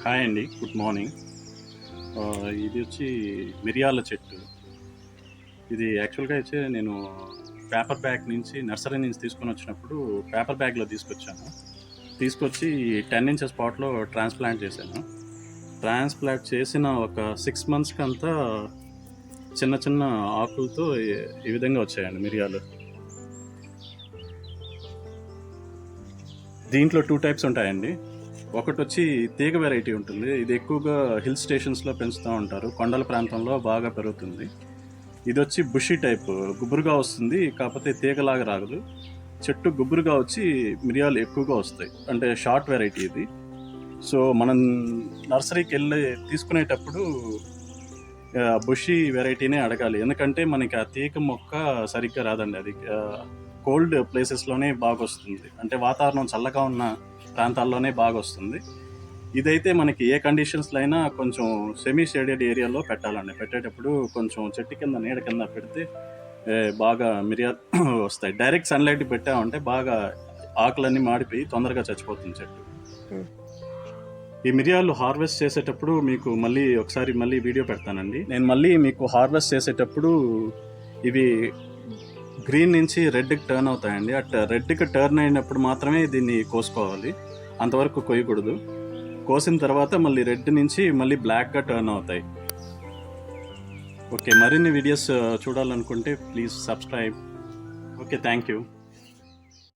Hi అండి, good morning. ఇది వచ్చి మిరియాల చెట్టు. ఇది యాక్చువల్గా అయితే నేను పేపర్ బ్యాగ్ నుంచి నర్సరీ నుంచి తీసుకొని వచ్చినప్పుడు పేపర్ బ్యాగ్లో తీసుకొచ్చి 10 ఇంచెస్ పాట్లో ట్రాన్స్ప్లాంట్ చేశాను. ట్రాన్స్ప్లాంట్ చేసిన ఒక 6 మంత్స్కి అంతా చిన్న చిన్న ఆకులతో ఈ విధంగా వచ్చాయండి మిరియాలు. దీంట్లో 2 టైప్స్ ఉంటాయండి. ఒకటి వచ్చి తీగ వెరైటీ ఉంటుంది. ఇది ఎక్కువగా హిల్ స్టేషన్స్లో పెంచుతూ ఉంటారు, కొండల ప్రాంతంలో బాగా పెరుగుతుంది. ఇది వచ్చి బుషీ టైప్, గుబురుగా వస్తుంది, కాకపోతే తీగలాగా రాగదు. చెట్టు గుబురుగా వచ్చి మిరియాలు ఎక్కువగా వస్తాయి. అంటే షార్ట్ వెరైటీ ఇది. సో మనం నర్సరీకి వెళ్ళి తీసుకునేటప్పుడు బుషీ వెరైటీనే అడగాలి, ఎందుకంటే మనకి ఆ తీగ మొక్క సరిగ్గా రాదండి. అది కోల్డ్ ప్లేసెస్లోనే బాగా వస్తుంది, అంటే వాతావరణం చల్లగా ఉన్న ప్రాంతాల్లోనే బాగా వస్తుంది. ఇదైతే మనకి ఏ కండిషన్స్లో అయినా కొంచెం సెమీ షేడెడ్ ఏరియాలో పెట్టాలండి. పెట్టేటప్పుడు కొంచెం చెట్టు కింద నీడ కింద పెడితే బాగా మిరియాలు వస్తాయి. డైరెక్ట్ సన్లైట్ పెట్టామంటే బాగా ఆకులన్నీ మాడిపోయి తొందరగా చచ్చిపోతుంది చెట్టు. ఈ మిరియాలు హార్వెస్ట్ చేసేటప్పుడు మీకు ఒకసారి వీడియో పెడతానండి. నేను మళ్ళీ మీకు హార్వెస్ట్ చేసేటప్పుడు ఇవి గ్రీన్ నుంచి రెడ్కి టర్న్ అవుతాయండి. రెడ్కి టర్న్ అయినప్పుడు మాత్రమే దీన్ని కోసుకోవాలి, అంతవరకు కొయ్యకూడదు. కోసిన తర్వాత మళ్ళీ రెడ్ నుంచి బ్లాక్గా టర్న్ అవుతాయి. ఓకే, మరిన్ని వీడియోస్ చూడాలనుకుంటే please subscribe. Okay, thank you.